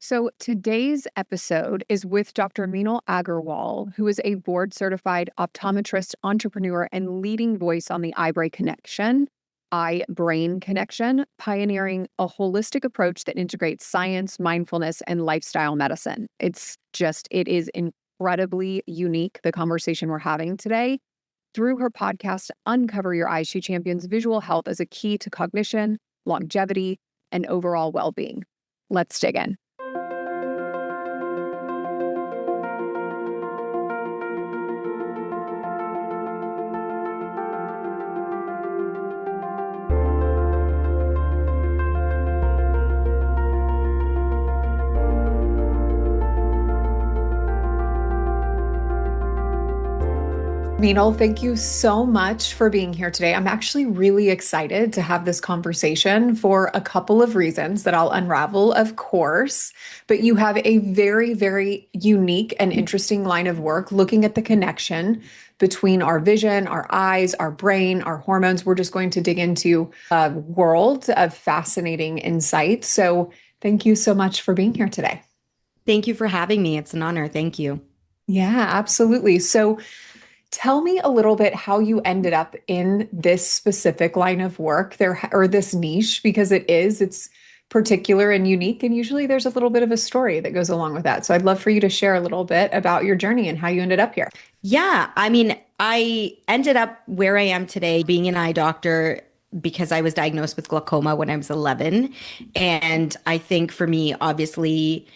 So today's episode is with Dr. Meenal Agarwal, who is a board-certified optometrist, entrepreneur, and leading voice on the eye-brain connection, pioneering a holistic approach that integrates science, mindfulness, and lifestyle medicine. It is incredibly unique, the conversation we're having today. Through her podcast, Uncover Your Eyes, she champions visual health as a key to cognition, longevity, and overall well-being. Let's dig in. Meenal, thank you so much for being here today. I'm actually really excited to have this conversation for a couple of reasons that I'll unravel, of course. But you have a very, very unique and interesting line of work looking at the connection between our vision, our eyes, our brain, our hormones. We're just going to dig into a world of fascinating insight. So thank you so much for being here today. Thank you for having me. It's an honor. Thank you. Yeah, absolutely. So tell me a little bit how you ended up in this specific line of work or this niche, because it's particular and unique. And usually there's a little bit of a story that goes along with that. So I'd love for you to share a little bit about your journey and how you ended up here. Yeah, I ended up where I am today being an eye doctor because I was diagnosed with glaucoma when I was 11. And I think for me, obviously,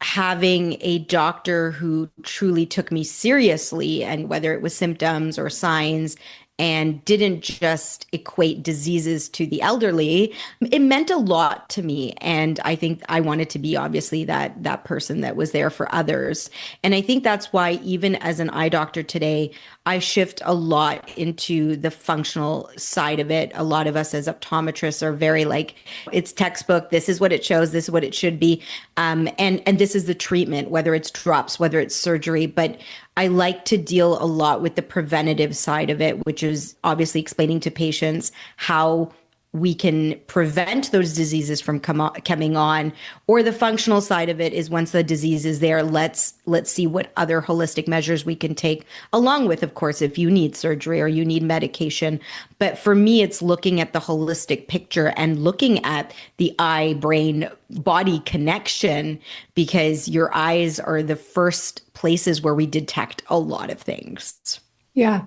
having a doctor who truly took me seriously, and whether it was symptoms or signs, and didn't just equate diseases to the elderly, it meant a lot to me. And I think I wanted to be obviously that person that was there for others. And I think that's why even as an eye doctor today, I shift a lot into the functional side of it. A lot of us as optometrists are very like, it's textbook. This is what it shows. This is what it should be. And this is the treatment, whether it's drops, whether it's surgery. But I like to deal a lot with the preventative side of it, which is obviously explaining to patients how we can prevent those diseases from coming on, or the functional side of it is once the disease is there, let's see what other holistic measures we can take along with, of course, if you need surgery or you need medication. But for me, it's looking at the holistic picture and looking at the eye, brain, body connection, because your eyes are the first places where we detect a lot of things. Yeah.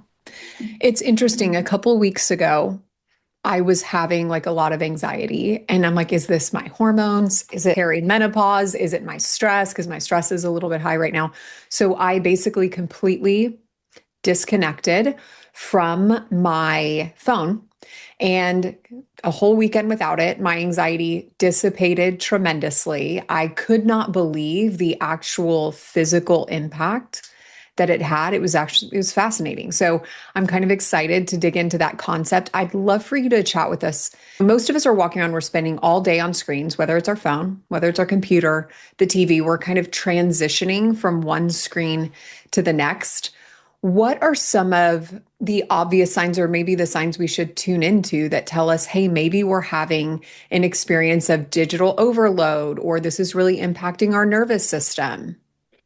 It's interesting. A couple weeks ago, I was having like a lot of anxiety, and I'm like, is this my hormones? Is it perimenopause? Is it my stress? Because my stress is a little bit high right now. So I basically completely disconnected from my phone, and a whole weekend without it, my anxiety dissipated tremendously. I could not believe the actual physical impact that it had. It was fascinating. So I'm kind of excited to dig into that concept. I'd love for you to chat with us. Most of us are walking around, we're spending all day on screens, whether it's our phone, whether it's our computer, the TV, we're kind of transitioning from one screen to the next. What are some of the obvious signs, or maybe the signs we should tune into, that tell us, hey, maybe we're having an experience of digital overload, or this is really impacting our nervous system?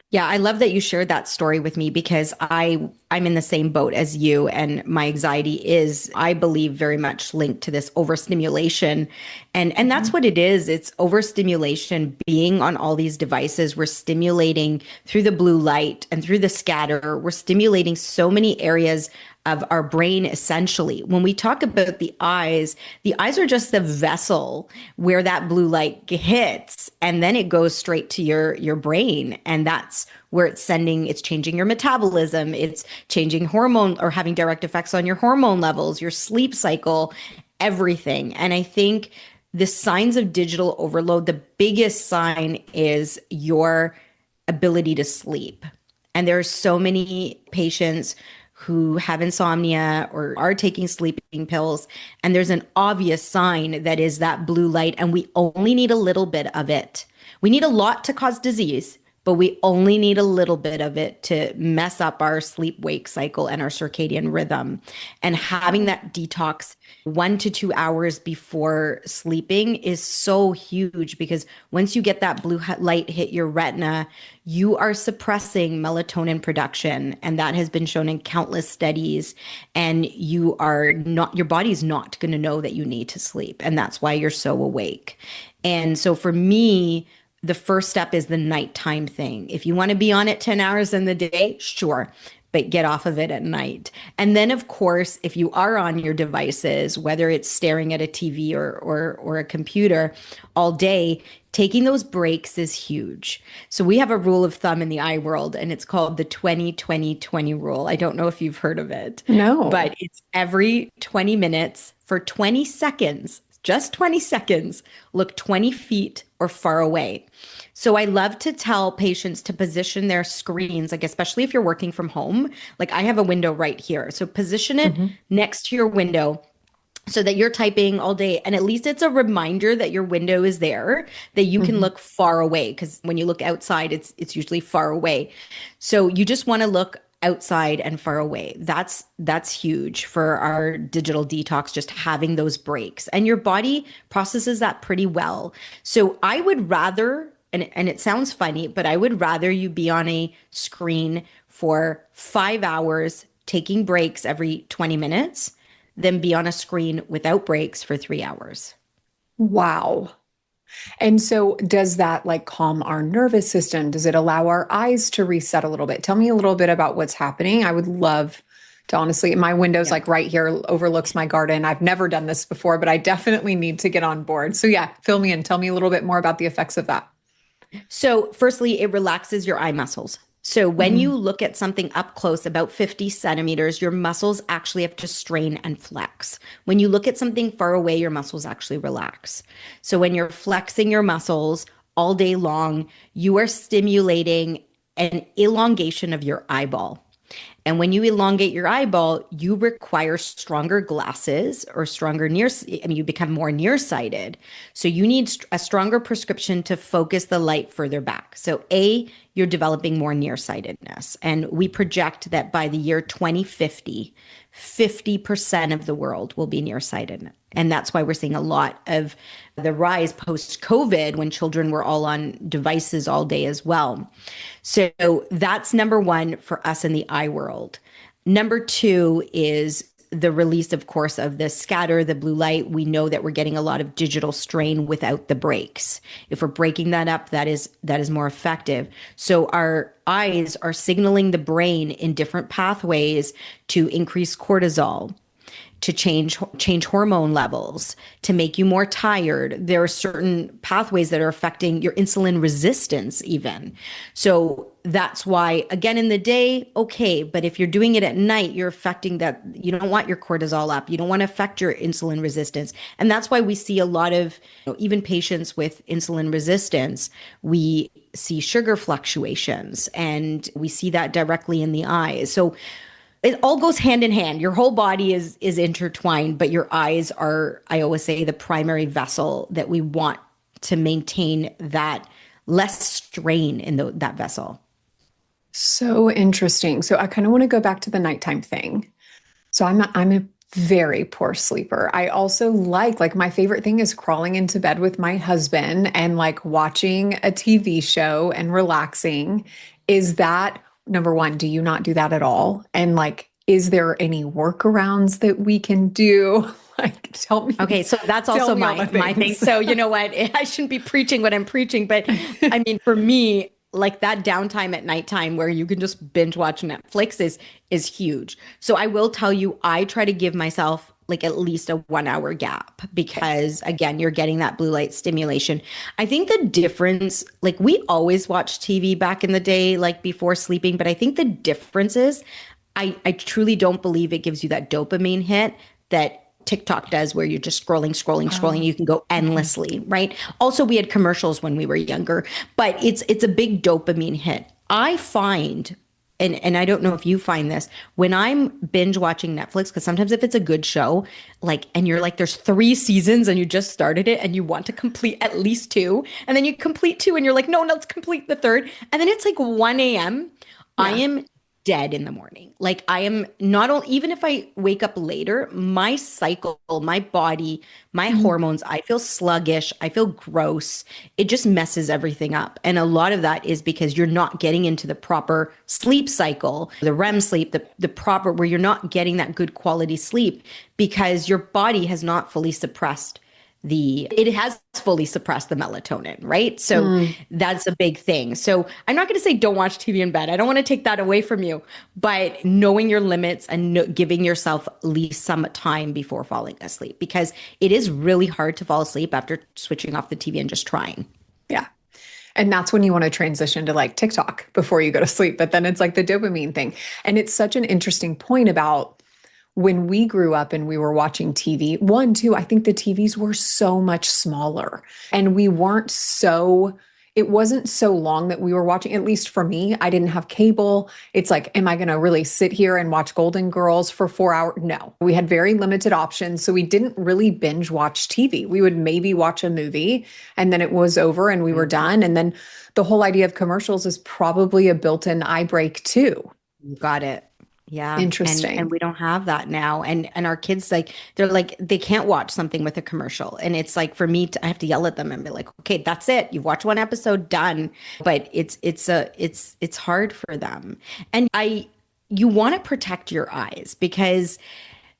Yeah, I love that you shared that story with me because I'm in the same boat as you, and my anxiety is, I believe, very much linked to this overstimulation. And that's what it is. It's overstimulation. Being on all these devices, we're stimulating through the blue light and through the scatter. We're stimulating so many areas of our brain, essentially. When we talk about the eyes are just the vessel where that blue light hits, and then it goes straight to your brain. And that's where it's changing your metabolism. It's changing hormone, or having direct effects on your hormone levels, your sleep cycle, everything. And I think the signs of digital overload, the biggest sign is your ability to sleep. And there are so many patients who have insomnia or are taking sleeping pills, and there's an obvious sign that is that blue light, and we only need a little bit of it. We need a lot to cause disease, but we only need a little bit of it to mess up our sleep wake cycle and our circadian rhythm. And having that detox 1 to 2 hours before sleeping is so huge because once you get that blue light hit your retina, you are suppressing melatonin production. And that has been shown in countless studies. And you are not, your body's not going to know that you need to sleep. And that's why you're so awake. And so for me, the first step is the nighttime thing. If you want to be on it 10 hours in the day, sure, but get off of it at night. And then, of course, if you are on your devices, whether it's staring at a TV or a computer all day, taking those breaks is huge. So we have a rule of thumb in the eye world, and it's called the 20-20-20 rule. I don't know if you've heard of it, No. but it's every 20 minutes for 20 seconds, just 20 seconds, look 20 feet or far away. So I love to tell patients to position their screens, like especially if you're working from home, like I have a window right here. So position it next to your window so that you're typing all day. And at least it's a reminder that your window is there, that you can look far away. Because when you look outside, it's usually far away. So you just want to look outside and far away. That's huge for our digital detox, just having those breaks. And your body processes that pretty well. So I would rather, and it sounds funny, but I would rather you be on a screen for 5 hours, taking breaks every 20 minutes, than be on a screen without breaks for 3 hours. Wow. And so does that like calm our nervous system? Does it allow our eyes to reset a little bit? Tell me a little bit about what's happening. I would love to honestly, my window's Yeah. like right here overlooks my garden. I've never done this before, but I definitely need to get on board. So yeah, fill me in. Tell me a little bit more about the effects of that. So, firstly, it relaxes your eye muscles. So, when Mhm. you look at something up close, about 50 centimeters, your muscles actually have to strain and flex. When you look at something far away, your muscles actually relax. So, when you're flexing your muscles all day long, you are stimulating an elongation of your eyeball. And when you elongate your eyeball, you require stronger glasses or stronger you become more nearsighted. So you need a stronger prescription to focus the light further back. So you're developing more nearsightedness. And we project that by the year 2050, 50% of the world will be nearsighted. And that's why we're seeing a lot of the rise post COVID when children were all on devices all day as well. So that's number one for us in the eye world. Number two is the release, of course, of the scatter, the blue light. We know that we're getting a lot of digital strain without the breaks. If we're breaking that up, that is more effective. So our eyes are signaling the brain in different pathways to increase cortisol, to change hormone levels, to make you more tired. There are certain pathways that are affecting your insulin resistance even. So that's why, again, in the day, okay, but if you're doing it at night, you're affecting that. You don't want your cortisol up. You don't want to affect your insulin resistance. And that's why we see a lot of, even patients with insulin resistance, we see sugar fluctuations and we see that directly in the eyes. So it all goes hand in hand. Your whole body is intertwined, but your eyes are, I always say, the primary vessel that we want to maintain that less strain in that vessel. So interesting. So I kind of want to go back to the nighttime thing. So I'm a very poor sleeper. I also like my favorite thing is crawling into bed with my husband and like watching a TV show and relaxing. Is that number one, do you not do that at all? And like, is there any workarounds that we can do? Like, Okay, so that's tell also me all the my thing. things. So you know what? I shouldn't be preaching what I'm preaching, but I mean, for me, like that downtime at nighttime where you can just binge watch Netflix is huge. So I will tell you, I try to give myself like at least a 1 hour gap because again, you're getting that blue light stimulation. I think the difference, like we always watched TV back in the day, like before sleeping, but I think the difference is I truly don't believe it gives you that dopamine hit that TikTok does where you're just scrolling. You can go endlessly, right? Also, we had commercials when we were younger, but it's a big dopamine hit. I find and I don't know if you find this, when I'm binge watching Netflix, because sometimes if it's a good show, like, and you're like, there's 3 seasons and you just started it and you want to complete at least two, and then you complete two and you're like, no, let's complete the third. And then it's like 1 a.m. I Yeah. am dead in the morning. Like I am not only, even if I wake up later, my cycle, my body, my Mhm. hormones, I feel sluggish, I feel gross. It just messes everything up. And a lot of that is because you're not getting into the proper sleep cycle, the REM sleep, the proper, where you're not getting that good quality sleep because your body has not fully suppressed it has fully suppressed the melatonin, right? So Mm. that's a big thing. So I'm not going to say don't watch TV in bed. I don't want to take that away from you, but knowing your limits and giving yourself at least some time before falling asleep, because it is really hard to fall asleep after switching off the TV and just trying. Yeah. And that's when you want to transition to like TikTok before you go to sleep. But then it's like the dopamine thing. And it's such an interesting point about when we grew up and we were watching TV. One, two, I think the TVs were so much smaller and we weren't so, it wasn't so long that we were watching, at least for me, I didn't have cable. It's like, am I going to really sit here and watch Golden Girls for 4 hours? No, we had very limited options. So we didn't really binge watch TV. We would maybe watch a movie and then it was over and we were done. And then the whole idea of commercials is probably a built-in eye break too. Got it. Yeah. And Interesting. we don't have that now. And our kids, like, they're like, they can't watch something with a commercial. And it's like, for me to, I have to yell at them and be like, okay, that's it. You've watched one episode, done. But it's hard for them. And you want to protect your eyes because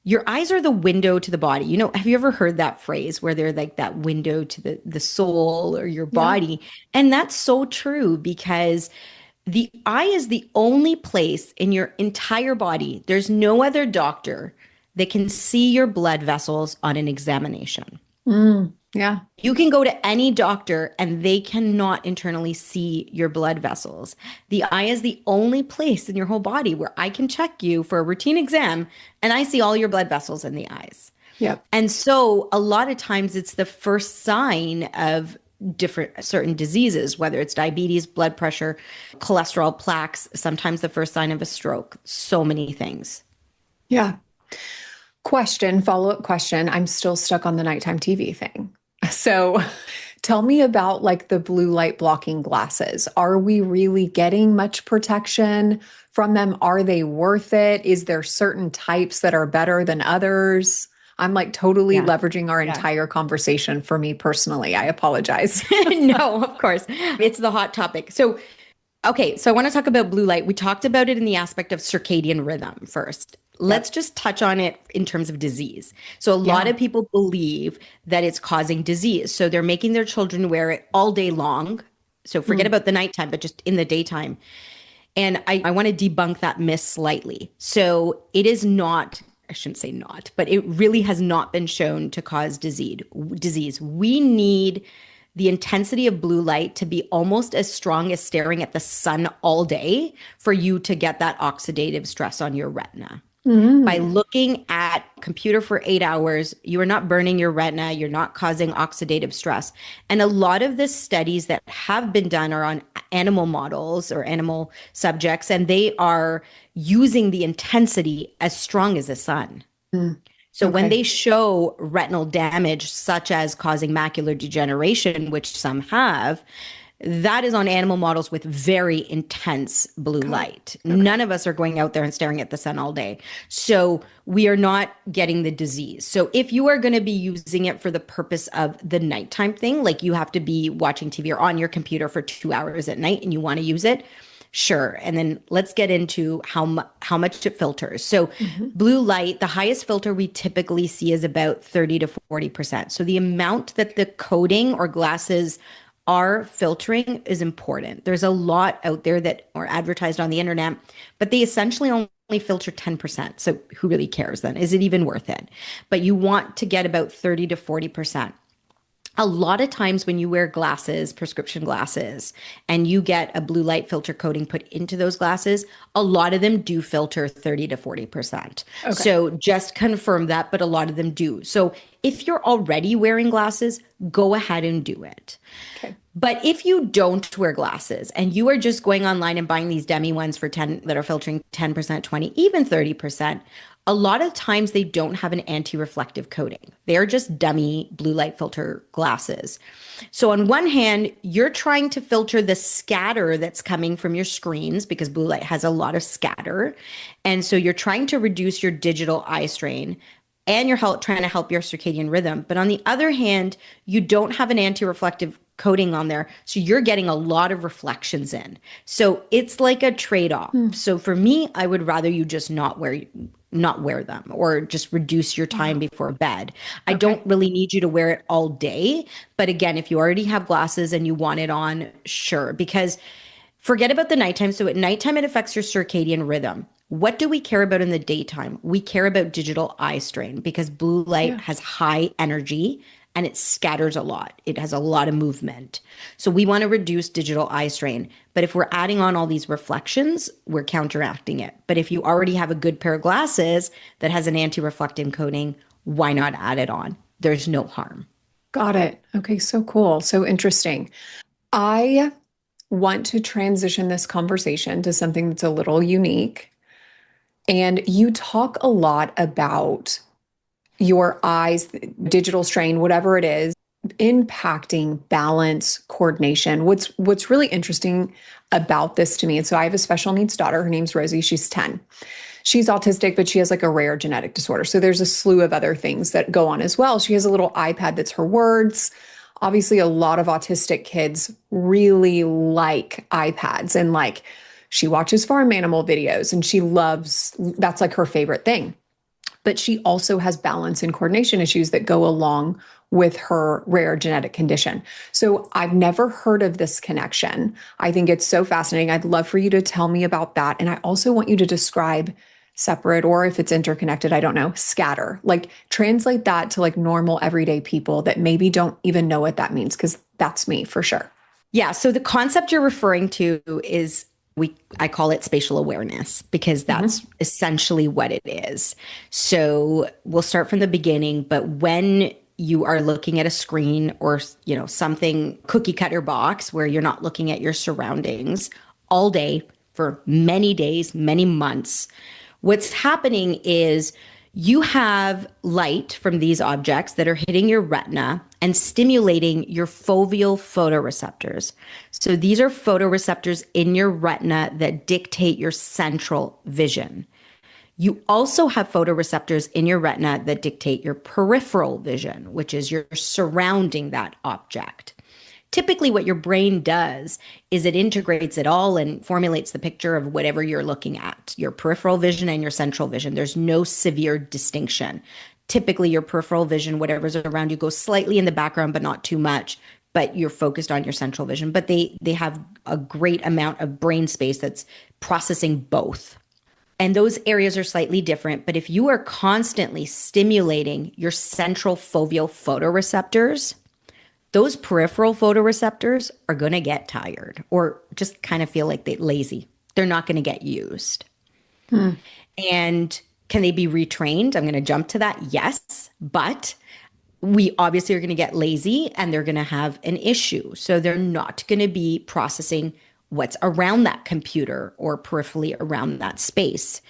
your eyes are the window to the body. You know, have you ever heard that phrase where they're like that window to the soul or your Yeah. body? And that's so true because the eye is the only place in your entire body. There's no other doctor that can see your blood vessels on an examination. Yeah. You can go to any doctor and they cannot internally see your blood vessels. The eye is the only place in your whole body where I can check you for a routine exam and I see all your blood vessels in the eyes. Yep. And so a lot of times it's the first sign of different certain diseases, whether it's diabetes, blood pressure, cholesterol, plaques, sometimes the first sign of a stroke, so many things. Yeah. Question, follow-up question. I'm still stuck on the nighttime TV thing. So tell me about like the blue light blocking glasses. Are we really getting much protection from them? Are they worth it? Is there certain types that are better than others? I'm like totally Yeah. leveraging our Yeah. entire conversation for me personally. I apologize. No, of course. It's the hot topic. So, okay, so I want to talk about blue light. We talked about it in the aspect of circadian rhythm first. Let's Yep. just touch on it in terms of disease. So, a lot Yeah. of people believe that it's causing disease. So, they're making their children wear it all day long. So, forget Mm. about the nighttime, but just in the daytime. And I want to debunk that myth slightly. So, it is not, I shouldn't say not, but it really has not been shown to cause disease. We need the intensity of blue light to be almost as strong as staring at the sun all day for you to get that oxidative stress on your retina. By Mm. looking at computer for 8 hours, you are not burning your retina, you're not causing oxidative stress. And a lot of the studies that have been done are on animal models or animal subjects, and they are using the intensity as strong as the sun. Mm. So when Okay. they show retinal damage, such as causing macular degeneration, which some have, that is on animal models with very intense blue Got it. light. Okay. None of us are going out there and staring at the sun all day. So we are not getting the disease. So if you are going to be using it for the purpose of the nighttime thing, like you have to be watching TV or on your computer for 2 hours at night and you want to use it, sure. And then let's get into how much it filters. So Mhm. blue light, the highest filter we typically see is about 30 to 40%. So the amount that the coating or glasses are filtering is important. There's a lot out there that are advertised on the internet, but they essentially only filter 10%. So who really cares then? Is it even worth it? But you want to get about 30 to 40%. A lot of times when you wear glasses, prescription glasses, and you get a blue light filter coating put into those glasses, a lot of them do filter 30 to 40%. Okay. So just confirm that, but a lot of them do. So if you're already wearing glasses, go ahead and do it. Okay. But if you don't wear glasses and you are just going online and buying these demi ones for 10 that are filtering 10%, 20, even 30%, a lot of times they don't have an anti-reflective coating. They're just dummy blue light filter glasses. So on one hand, you're trying to filter the scatter that's coming from your screens because blue light has a lot of scatter. And so you're trying to reduce your digital eye strain and you're trying to help your circadian rhythm. But on the other hand, you don't have an anti-reflective coating on there. So you're getting a lot of reflections in. So it's like a trade-off. So for me, I would rather you just not wear them or just reduce your time before bed. I don't really need you to wear it all day. But again, if you already have glasses and you want it on, sure. Because forget about the nighttime. So at nighttime, it affects your circadian rhythm. What do we care about in the daytime? We care about digital eye strain because blue light has high energy and it scatters a lot. It has a lot of movement. So we want to reduce digital eye strain. But if we're adding on all these reflections, we're counteracting it. But if you already have a good pair of glasses that has an anti-reflective coating, why not add it on? There's no harm. Got it. Okay, so cool. So interesting. I want to transition this conversation to something that's a little unique. And you talk a lot about your eyes, digital strain, whatever it is, impacting balance, coordination. What's really interesting about this to me, and so I have a special needs daughter. Her name's Rosie. She's 10. She's autistic, but she has like a rare genetic disorder. So there's a slew of other things that go on as well. She has a little iPad that's her words. Obviously, a lot of autistic kids really like iPads and like she watches farm animal videos and she loves, that's like her favorite thing. But she also has balance and coordination issues that go along with her rare genetic condition. So I've never heard of this connection. I think it's so fascinating. I'd love for you to tell me about that. And I also want you to describe separate, or if it's interconnected, I don't know, scatter. Like translate that to like normal everyday people that maybe don't even know what that means, because that's me for sure. Yeah. So the concept you're referring to is I call it spatial awareness because that's essentially what it is. So we'll start from the beginning, but when you are looking at a screen or, something cookie cutter box where you're not looking at your surroundings all day for many days, many months, what's happening is you have light from these objects that are hitting your retina and stimulating your foveal photoreceptors. So these are photoreceptors in your retina that dictate your central vision. You also have photoreceptors in your retina that dictate your peripheral vision, which is your surrounding that object. Typically, what your brain does is it integrates it all and formulates the picture of whatever you're looking at, your peripheral vision and your central vision. There's no severe distinction. Typically, your peripheral vision, whatever's around you, goes slightly in the background, but not too much. But you're focused on your central vision. But they have a great amount of brain space that's processing both. And those areas are slightly different. But if you are constantly stimulating your central foveal photoreceptors, those peripheral photoreceptors are going to get tired or just kind of feel like they're lazy. They're not going to get used. And can they be retrained? I'm going to jump to that. Yes, but we obviously are going to get lazy and they're going to have an issue. So they're not going to be processing what's around that computer or peripherally around that space.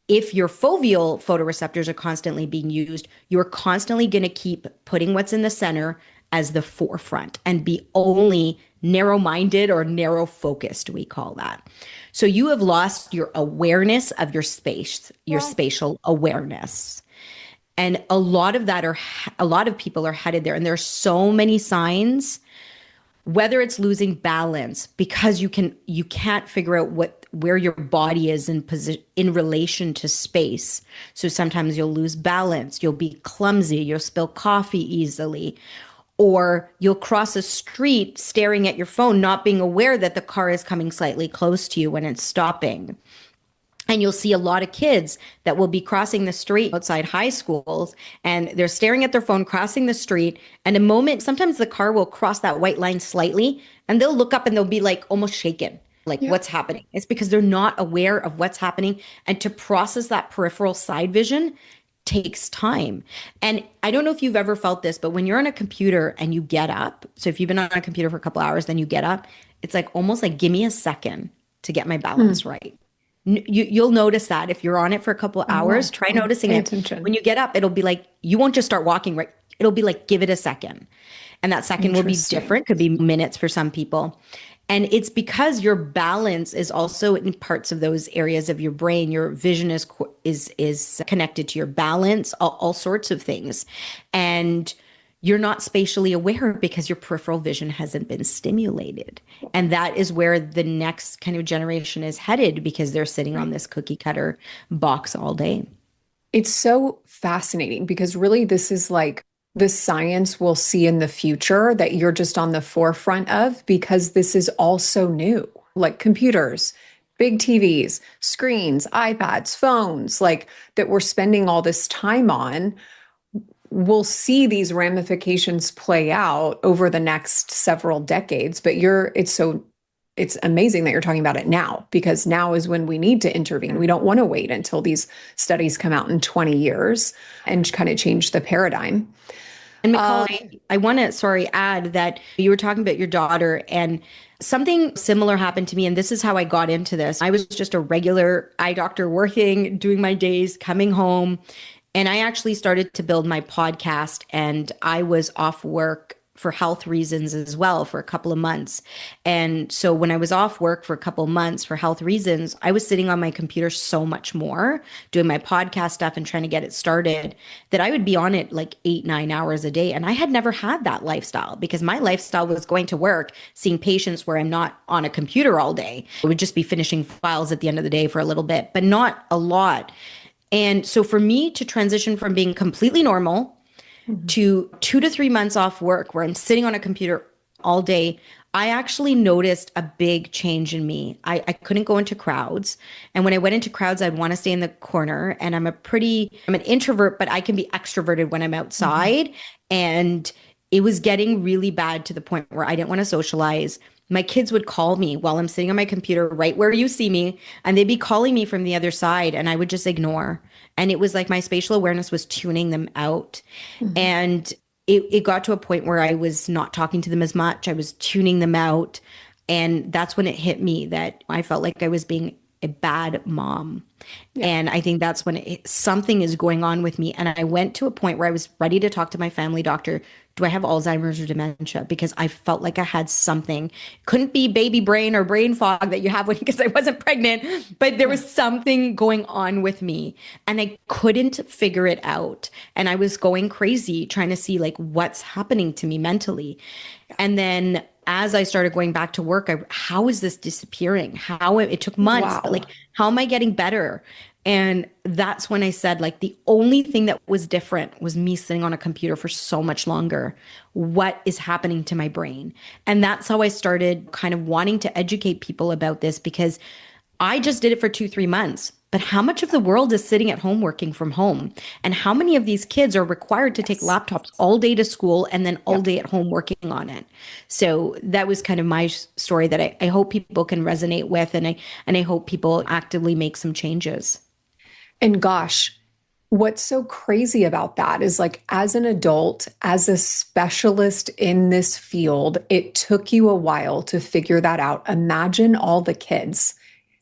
If your foveal photoreceptors are constantly being used, you're constantly going to keep putting what's in the center as the forefront and be only narrow-minded or narrow-focused, we call that. So you have lost your awareness of your space, your spatial awareness. And a lot of people are headed there. And there's so many signs, whether it's losing balance because you can't figure out where your body is in relation to space. So sometimes you'll lose balance, you'll be clumsy, you'll spill coffee easily, or you'll cross a street staring at your phone, not being aware that the car is coming slightly close to you when it's stopping. And you'll see a lot of kids that will be crossing the street outside high schools and they're staring at their phone, crossing the street. And a moment, sometimes the car will cross that white line slightly and they'll look up and they'll be like almost shaken. Like what's happening? It's because they're not aware of what's happening. And to process that peripheral side vision takes time. And I don't know if you've ever felt this, but when you're on a computer and you get up, so if you've been on a computer for a couple hours, then you get up, it's like almost like, give me a second to get my Hmm. balance right. You'll notice that if you're on it for a couple of hours, Oh, try I'll noticing pay it. When attention. you get up, it'll be like, you won't just start walking, right? It'll be like, give it a second. And that second will be Interesting. different, could be minutes for some people. And it's because your balance is also in parts of those areas of your brain. Your vision is connected to your balance, all sorts of things. And you're not spatially aware because your peripheral vision hasn't been stimulated. And that is where the next kind of generation is headed because they're sitting on Right. this cookie cutter box all day. It's so fascinating because really this is like the science we'll see in the future that you're just on the forefront of because this is all so new, like computers, big TVs, screens, iPads, phones, like that we're spending all this time on. We'll see these ramifications play out over the next several decades, but it's amazing that you're talking about it now because now is when we need to intervene. We don't want to wait until these studies come out in 20 years and kind of change the paradigm. And McCall, Uh, I want to, sorry, add that you were talking about your daughter and something similar happened to me. And this is how I got into this. I was just a regular eye doctor working, doing my days, coming home. And I actually started to build my podcast and I was off work for health reasons as well for a couple of months. And so when I was off work for a couple of months for health reasons, I was sitting on my computer so much more doing my podcast stuff and trying to get it started that I would be on it like 8, 9 hours a day. And I had never had that lifestyle because my lifestyle was going to work, seeing patients where I'm not on a computer all day. I would just be finishing files at the end of the day for a little bit, but not a lot. And so for me to transition from being completely normal mhm. to 2 to 3 months off work where I'm sitting on a computer all day, I actually noticed a big change in me. I couldn't go into crowds. And when I went into crowds, I'd want to stay in the corner. And I'm an introvert, but I can be extroverted when I'm Mhm. outside. And it was getting really bad to the point where I didn't want to socialize. My kids would call me while I'm sitting on my computer right where you see me, and they'd be calling me from the other side, and I would just ignore. And it was like my spatial awareness was tuning them out. Mhm. And it got to a point where I was not talking to them as much. I was tuning them out. And that's when it hit me that I felt like I was being a bad mom. Yeah. And I think that's when something is going on with me. And I went to a point where I was ready to talk to my family doctor. Do I have Alzheimer's or dementia? Because I felt like I had something. Couldn't be baby brain or brain fog that you have when because I wasn't pregnant, but there Yeah. was something going on with me and I couldn't figure it out. And I was going crazy trying to see like what's happening to me mentally. And then as I started going back to work, how is this disappearing? How it took months, but like, Wow. how am I getting better? And that's when I said, like, the only thing that was different was me sitting on a computer for so much longer. What is happening to my brain? And that's how I started kind of wanting to educate people about this because I just did it for 2, 3 months. But how much of the world is sitting at home working from home? And how many of these kids are required to take Yes. laptops all day to school and then all Yep. day at home working on it? So that was kind of my story that I hope people can resonate with, and I hope people actively make some changes. And gosh, what's so crazy about that is like, as an adult, as a specialist in this field, it took you a while to figure that out. Imagine all the kids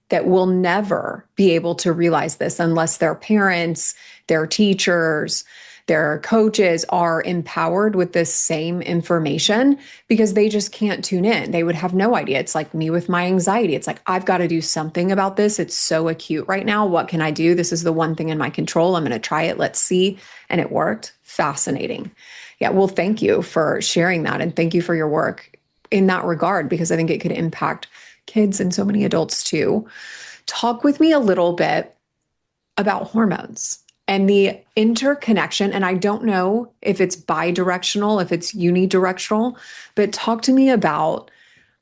that will never be able to realize this unless their parents, their teachers, their coaches are empowered with this same information because they just can't tune in. They would have no idea. It's like me with my anxiety. It's like, I've got to do something about this. It's so acute right now. What can I do? This is the one thing in my control. I'm going to try it. Let's see. And it worked. Fascinating. Yeah. Well, thank you for sharing that. And thank you for your work in that regard, because I think it could impact kids and so many adults too. Talk with me a little bit about hormones and the interconnection. And I don't know if it's bidirectional, if it's unidirectional, but talk to me about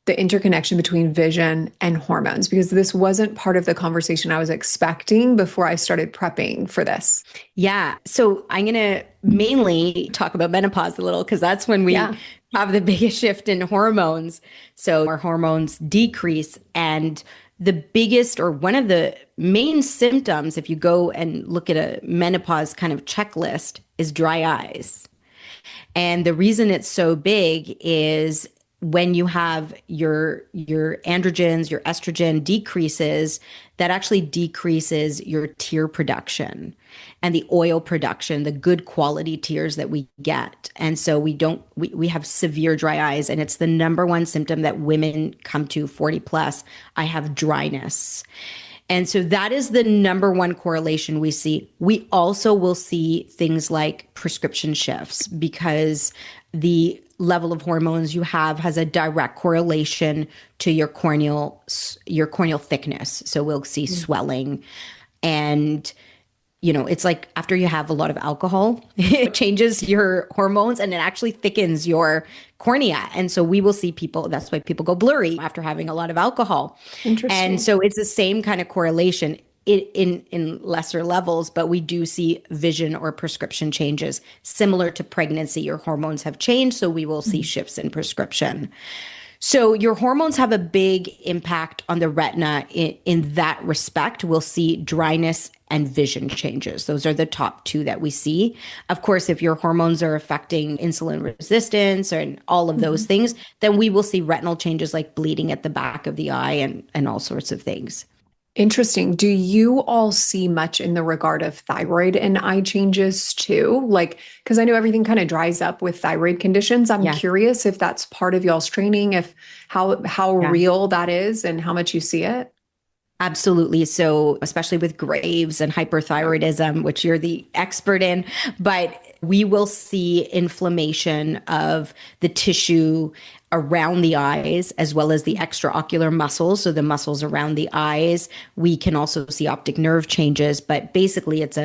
the interconnection between vision and hormones, because this wasn't part of the conversation I was expecting before I started prepping for this. Yeah. So I'm going to mainly talk about menopause a little because that's when we Yeah. have the biggest shift in hormones. So our hormones decrease. And the biggest or one of the main symptoms, if you go and look at a menopause kind of checklist, is dry eyes. And the reason it's so big is when you have your androgens, your estrogen decreases, that actually decreases your tear production and the oil production, the good quality tears that we get. And so we have severe dry eyes, and it's the number one symptom that women come to 40 plus. I have dryness. And so that is the number one correlation we see. We also will see things like prescription shifts because the level of hormones you have has a direct correlation to your corneal thickness. So we'll see swelling, and it's like after you have a lot of alcohol, it changes your hormones and it actually thickens your cornea. And so we will see people, that's why people go blurry after having a lot of alcohol. Interesting. And so it's the same kind of correlation in lesser levels, but we do see vision or prescription changes similar to pregnancy. Your hormones have changed, so we will see shifts in prescription. So your hormones have a big impact on the retina in that respect. We'll see dryness and vision changes. Those are the top two that we see. Of course, if your hormones are affecting insulin resistance and all of those things, then we will see retinal changes like bleeding at the back of the eye and all sorts of things. Interesting. Do you all see much in the regard of thyroid and eye changes too? Like, because I know everything kind of dries up with thyroid conditions. I'm curious if that's part of y'all's training, if how real that is and how much you see it. Absolutely. So, especially with Graves and hyperthyroidism, which you're the expert in, but we will see inflammation of the tissue around the eyes as well as the extraocular muscles. So the muscles around the eyes, we can also see optic nerve changes, but basically it's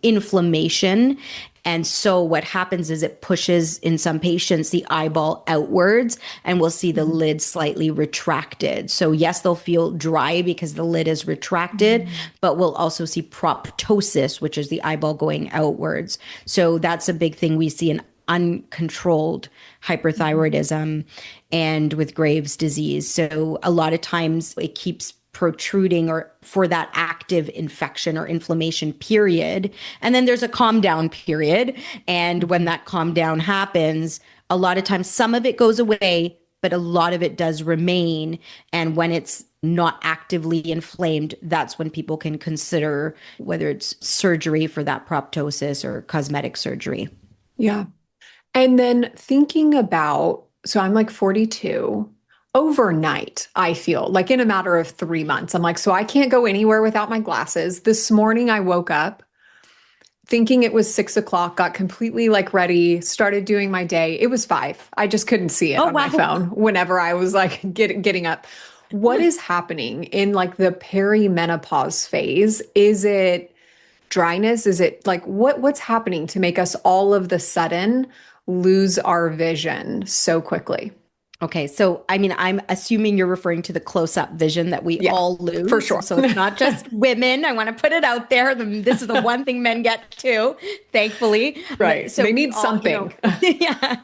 inflammation. And so what happens is it pushes, in some patients, the eyeball outwards, and we'll see the lid slightly retracted. So yes, they'll feel dry because the lid is retracted, but we'll also see proptosis, which is the eyeball going outwards. So that's a big thing we see in uncontrolled hyperthyroidism and with Graves' disease. So a lot of times it keeps protruding or for that active infection or inflammation period. And then there's a calm down period. And when that calm down happens, a lot of times some of it goes away, but a lot of it does remain. And when it's not actively inflamed, that's when people can consider whether it's surgery for that proptosis or cosmetic surgery. Yeah. And then thinking about, so I'm like 42. Overnight, I feel like in a matter of 3 months, I'm like, so I can't go anywhere without my glasses. This morning I woke up thinking it was 6 o'clock, got completely like ready, started doing my day. It was 5. I just couldn't see it on my phone whenever I was like getting up. What is happening in like the perimenopause phase? Is it dryness? Is it like what's happening to make us all of the sudden lose our vision so quickly? Okay, so I mean, I'm assuming you're referring to the close-up vision that we all lose. For sure. So it's not just women. I want to put it out there. This is the one thing men get too, thankfully. Right. So they need something. Yeah.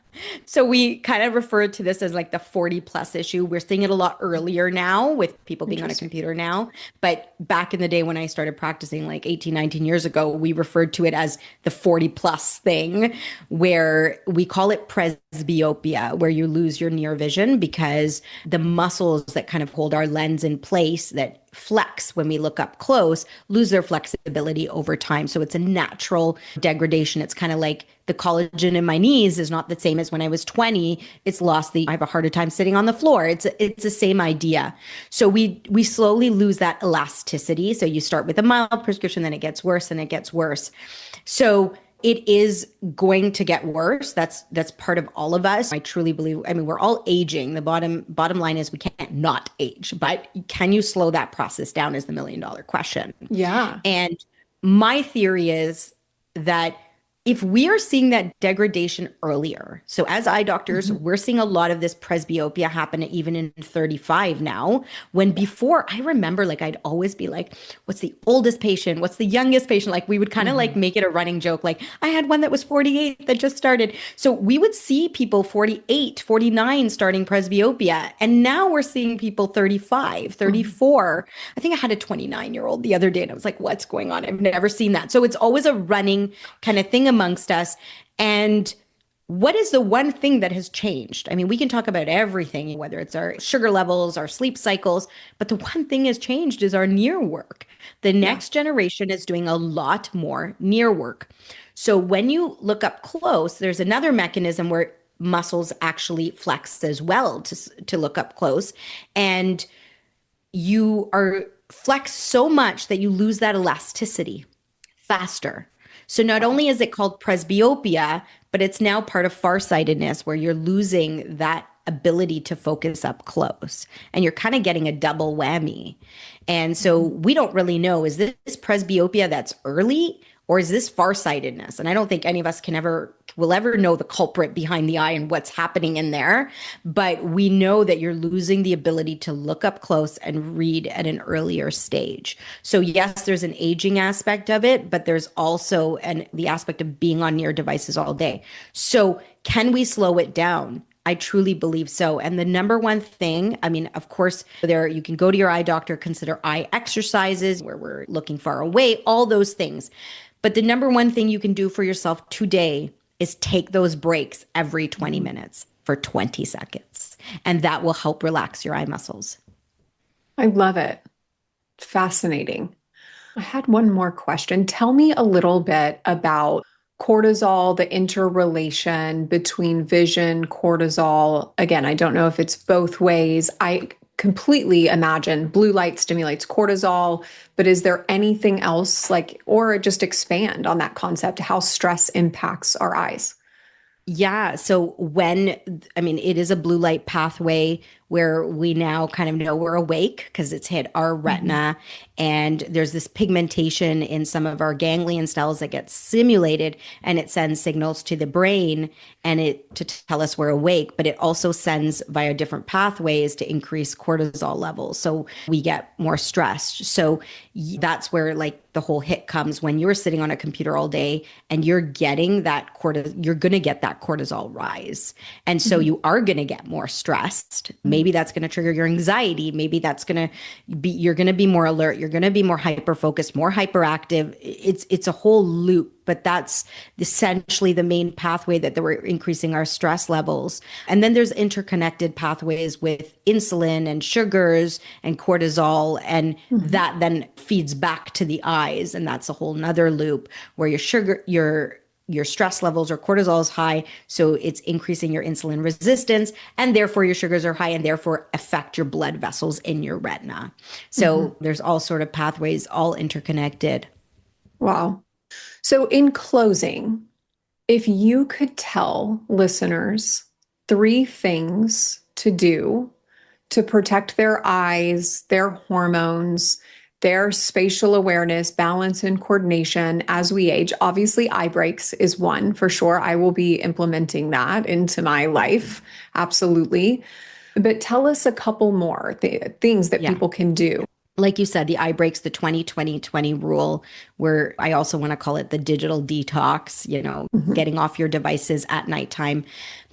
So we kind of refer to this as like the 40 plus issue. We're seeing it a lot earlier now with people being on a computer now. But back in the day when I started practicing like 18, 19 years ago, we referred to it as the 40 plus thing, where we call it presbyopia, where you lose your near vision because the muscles that kind of hold our lens in place that flex when we look up close lose their flexibility over time. So it's a natural degradation. It's kind of like the collagen in my knees is not the same as when I was 20. It's lost I have a harder time sitting on the floor. It's the same idea. So we slowly lose that elasticity. So you start with a mild prescription, then it gets worse and it gets worse. So it is going to get worse. That's part of all of us. I truly believe, I mean, we're all aging. The bottom line is we can't not age, but can you slow that process down is the $1 million question. Yeah. And my theory is that if we are seeing that degradation earlier, so as eye doctors, Mhm. we're seeing a lot of this presbyopia happen even in 35 now. When before, I remember like I'd always be like, what's the oldest patient? What's the youngest patient? Like we would kind of like Mhm. make it a running joke. Like I had one that was 48 that just started. So we would see people 48, 49 starting presbyopia. And now we're seeing people 35, Mhm. 34. I think I had a 29-year-old the other day and I was like, what's going on? I've never seen that. So it's always a running kind of thing amongst us. And what is the one thing that has changed? I mean, we can talk about everything, whether it's our sugar levels, our sleep cycles, but the one thing has changed is our near work. The Yeah. next generation is doing a lot more near work. So when you look up close, there's another mechanism where muscles actually flex as well to look up close. And you are flexed so much that you lose that elasticity faster. So not Wow. only is it called presbyopia, but it's now part of farsightedness where you're losing that ability to focus up close and you're kind of getting a double whammy. And so Mhm. we don't really know, is this presbyopia that's early or is this farsightedness? And I don't think any of us will ever know the culprit behind the eye and what's happening in there. But we know that you're losing the ability to look up close and read at an earlier stage. So yes, there's an aging aspect of it, but there's also the aspect of being on near devices all day. So can we slow it down? I truly believe so. And the number one thing, I mean, of course, there you can go to your eye doctor, consider eye exercises where we're looking far away, all those things. But the number one thing you can do for yourself today is take those breaks every 20 Mhm. minutes for 20 seconds. And that will help relax your eye muscles. I love it. Fascinating. I had one more question. Tell me a little bit about cortisol, the interrelation between vision, cortisol. Again, I don't know if it's both ways. I completely imagine blue light stimulates cortisol, but is there anything else like, or just expand on that concept, how stress impacts our eyes? Yeah. So I mean, it is a blue light pathway where we now kind of know we're awake because it's hit our Mhm. retina. And there's this pigmentation in some of our ganglion cells that gets stimulated and it sends signals to the brain and it to tell us we're awake, but it also sends via different pathways to increase cortisol levels. So we get more stressed. So that's where like the whole hit comes when you're sitting on a computer all day and you're getting that you're going to get that cortisol rise. And so Mhm. you are going to get more stressed. Maybe that's going to trigger your anxiety. Maybe that's going to you're going to be more alert. You're going to be more hyper focused, more hyperactive. It's a whole loop, but that's essentially the main pathway that we're increasing our stress levels. And then there's interconnected pathways with insulin and sugars and cortisol, and Mhm. that then feeds back to the eyes. And that's a whole nother loop where your stress levels or cortisol is high, so it's increasing your insulin resistance, and therefore your sugars are high, and therefore affect your blood vessels in your retina. Mhm. So there's all sort of pathways, all interconnected. Wow. So, in closing, if you could tell listeners three things to do to protect their eyes, their hormones, their spatial awareness, balance, and coordination as we age. Obviously, eye breaks is one for sure. I will be implementing that into my life. Absolutely. But tell us a couple more things that Yeah. people can do. Like you said, the eye breaks, the 20-20-20 rule, where I also want to call it the digital detox, Mhm. getting off your devices at nighttime,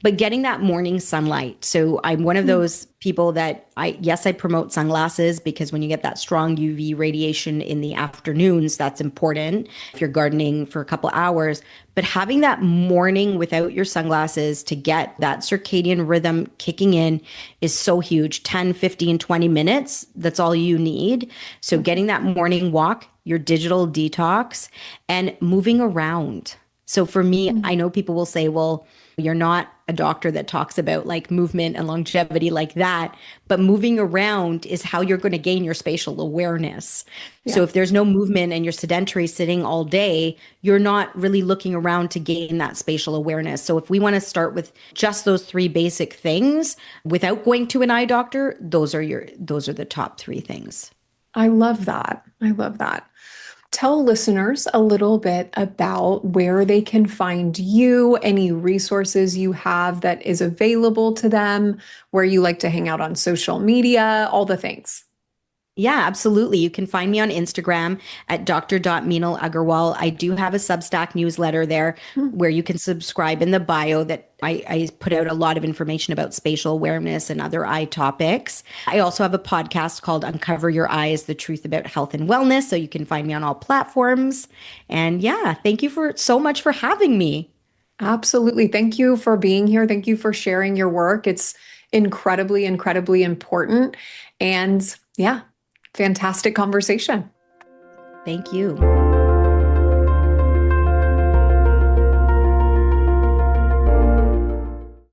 but getting that morning sunlight. So I'm one of Mm. those people that yes, I promote sunglasses because when you get that strong UV radiation in the afternoons, that's important if you're gardening for a couple hours. But having that morning without your sunglasses to get that circadian rhythm kicking in is so huge. 10, 15, 20 minutes, that's all you need. So getting that morning walk, your digital detox, and moving around. So for me, Mhm. I know people will say, well, you're not a doctor that talks about like movement and longevity like that, but moving around is how you're going to gain your spatial awareness. So Yeah. if there's no movement and you're sedentary sitting all day, you're not really looking around to gain that spatial awareness. So if we want to start with just those three basic things without going to an eye doctor, those are the top three things. I love that. I love that. tell listeners a little bit about where they can find you, any resources you have that is available to them, where you like to hang out on social media, all the things. Yeah, absolutely. You can find me on Instagram at Dr. Agarwal. I do have a Substack newsletter there Hmm. where you can subscribe in the bio that I put out a lot of information about spatial awareness and other eye topics. I also have a podcast called Uncover Your Eyes, the truth about health and wellness. So you can find me on all platforms. And yeah, thank you for so much for having me. Absolutely. Thank you for being here. Thank you for sharing your work. It's incredibly, incredibly important. And yeah, fantastic conversation. Thank you.